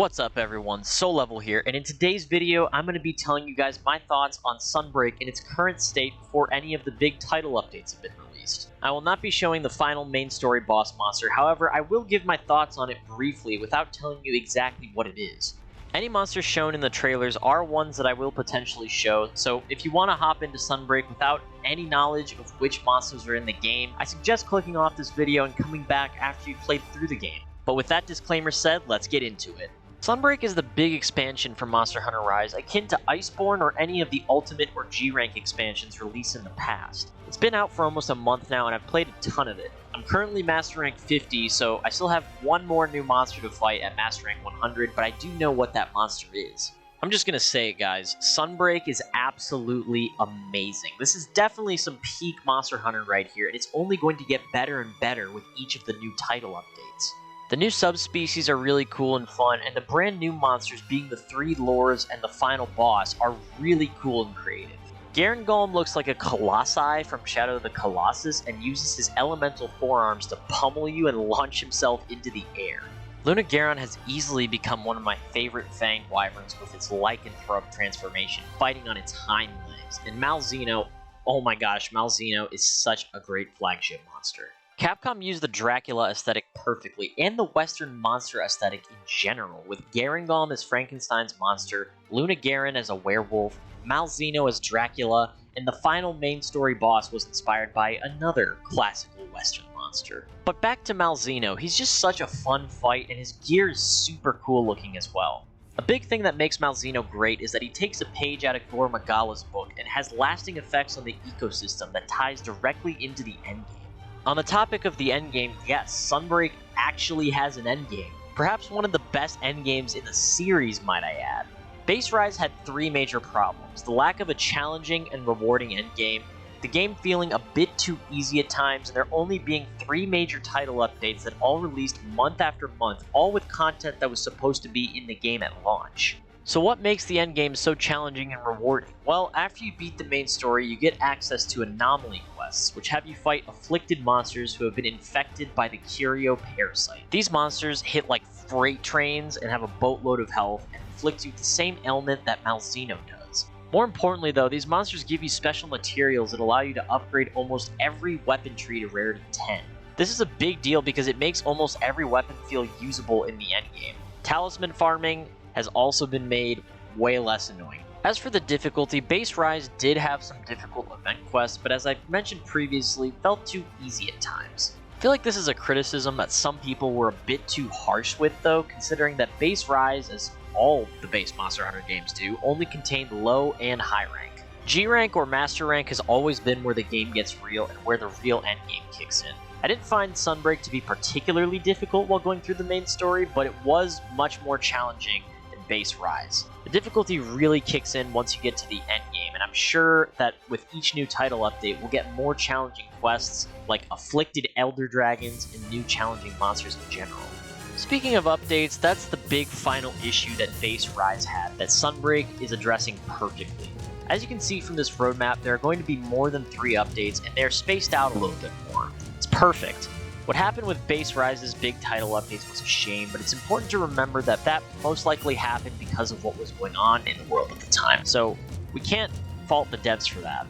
What's up everyone, Level here, and in today's video I'm going to be telling you guys my thoughts on Sunbreak in its current state before any of the big title updates have been released. I will not be showing the final main story boss monster, however I will give my thoughts on it briefly without telling you exactly what it is. Any monsters shown in the trailers are ones that I will potentially show, so if you want to hop into Sunbreak without any knowledge of which monsters are in the game, I suggest clicking off this video and coming back after you've played through the game. But with that disclaimer said, let's get into it. Sunbreak is the big expansion for Monster Hunter Rise, akin to Iceborne or any of the Ultimate or G-Rank expansions released in the past. It's been out for almost a month now and I've played a ton of it. I'm currently Master Rank 50, so I still have one more new monster to fight at Master Rank 100, but I do know what that monster is. I'm just gonna say it guys, Sunbreak is absolutely amazing. This is definitely some peak Monster Hunter right here, and it's only going to get better and better with each of the new title updates. The new subspecies are really cool and fun, and the brand new monsters being the 3 lures and the final boss are really cool and creative. Garangolm looks like a colossi from Shadow of the Colossus and uses his elemental forearms to pummel you and launch himself into the air. Lunagaron has easily become one of my favorite fanged wyverns with its lycanthrope transformation, fighting on its hind legs. And Malzeno, oh my gosh, Malzeno is such a great flagship monster. Capcom used the Dracula aesthetic perfectly, and the Western monster aesthetic in general, with Garangolm as Frankenstein's monster, Lunagaron as a werewolf, Malzeno as Dracula, and the final main story boss was inspired by another classical Western monster. But back to Malzeno, he's just such a fun fight, and his gear is super cool looking as well. A big thing that makes Malzeno great is that he takes a page out of Gore Magala's book and has lasting effects on the ecosystem that ties directly into the endgame. On the topic of the endgame, yes, Sunbreak actually has an endgame. Perhaps one of the best endgames in the series, might I add. Base Rise had 3 major problems: the lack of a challenging and rewarding endgame, the game feeling a bit too easy at times, and there only being 3 major title updates that all released month after month, all with content that was supposed to be in the game at launch. So what makes the endgame so challenging and rewarding? Well, after you beat the main story, you get access to anomaly quests, which have you fight afflicted monsters who have been infected by the Curio parasite. These monsters hit like freight trains and have a boatload of health and inflict you with the same ailment that Malzeno does. More importantly though, these monsters give you special materials that allow you to upgrade almost every weapon tree to rarity 10. This is a big deal because it makes almost every weapon feel usable in the endgame. Talisman farming has also been made way less annoying. As for the difficulty, Base Rise did have some difficult event quests, but as I mentioned previously, felt too easy at times. I feel like this is a criticism that some people were a bit too harsh with though, considering that Base Rise, as all the base Monster Hunter games do, only contained low and high rank. G rank or Master rank has always been where the game gets real and where the real endgame kicks in. I didn't find Sunbreak to be particularly difficult while going through the main story, but it was much more challenging Base Rise. The difficulty really kicks in once you get to the end game, and I'm sure that with each new title update we'll get more challenging quests like afflicted elder dragons and new challenging monsters in general. Speaking of updates, that's the big final issue that Base Rise had that Sunbreak is addressing perfectly. As you can see from this roadmap, there are going to be more than 3 updates, and they're spaced out a little bit more. It's perfect. What happened with Base Rise's big title updates was a shame, but it's important to remember that that most likely happened because of what was going on in the world at the time, so we can't fault the devs for that.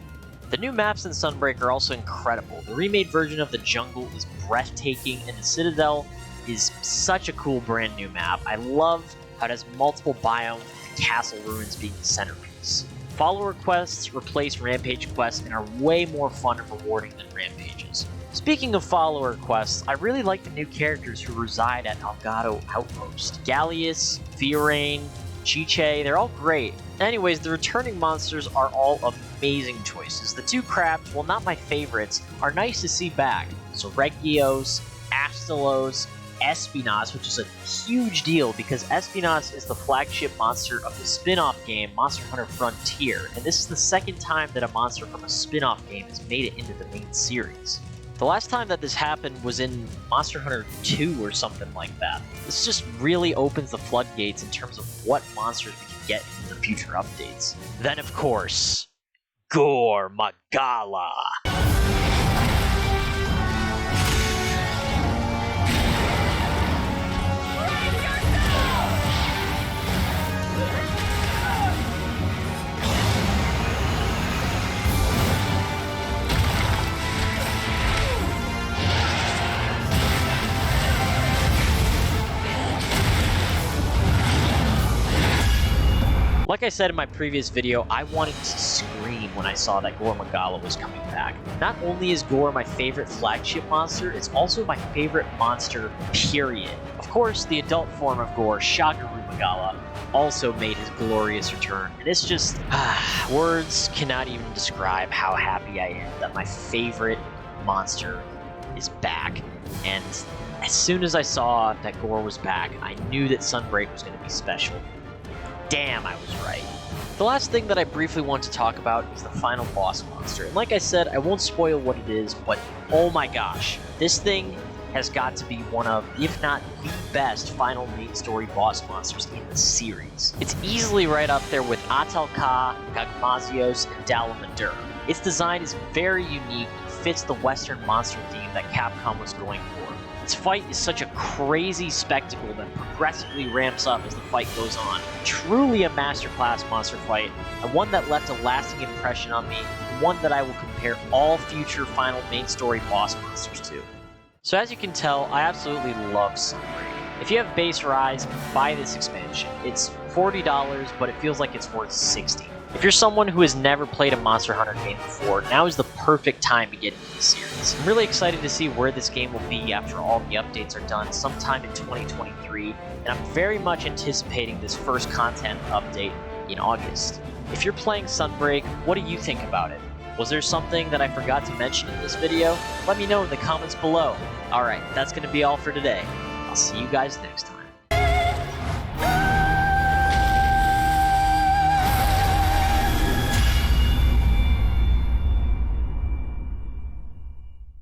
The new maps in Sunbreak are also incredible. The remade version of the jungle is breathtaking, and the Citadel is such a cool brand new map. I love how it has multiple biomes, with the castle ruins being the centerpiece. Follower quests replace rampage quests and are way more fun and rewarding than rampages. Speaking of follower quests, I really like the new characters who reside at Elgato Outpost. Gallius, Fiorane, Chiche, they're all great. Anyways, the returning monsters are all amazing choices. The 2 crabs, while not my favorites, are nice to see back. So Regios, Astalos, Espinas, which is a huge deal because Espinas is the flagship monster of the spin-off game Monster Hunter Frontier, and this is the 2nd time that a monster from a spin-off game has made it into the main series. The last time that this happened was in Monster Hunter 2 or something like that. This just really opens the floodgates in terms of what monsters we can get in the future updates. Then of course, Gore Magala. Like I said in my previous video, I wanted to scream when I saw that Gore Magala was coming back. Not only is Gore my favorite flagship monster, it's also my favorite monster, period. Of course, the adult form of Gore, Shagaru Magala, also made his glorious return, and it's just, words cannot even describe how happy I am that my favorite monster is back. And as soon as I saw that Gore was back, I knew that Sunbreak was going to be special. Damn, I was right. The last thing that I briefly want to talk about is the final boss monster. And like I said, I won't spoil what it is, but oh my gosh, this thing has got to be one of, if not the best, final main story boss monsters in the series. It's easily right up there with Atal-Ka, Gagmazios, and Dalamadur. Its design is very unique and fits the Western monster theme that Capcom was going for. Its fight is such a crazy spectacle that progressively ramps up as the fight goes on. Truly a masterclass monster fight, and one that left a lasting impression on me, and one that I will compare all future final main story boss monsters to. So as you can tell, I absolutely love Sunbreak. If you have base Rise, buy this expansion. It's $40, but it feels like it's worth $60. If you're someone who has never played a Monster Hunter game before, now is the perfect time to get into the series. I'm really excited to see where this game will be after all the updates are done sometime in 2023, and I'm very much anticipating this first content update in August. If you're playing Sunbreak, what do you think about it? Was there something that I forgot to mention in this video? Let me know in the comments below. Alright, that's going to be all for today. I'll see you guys next time.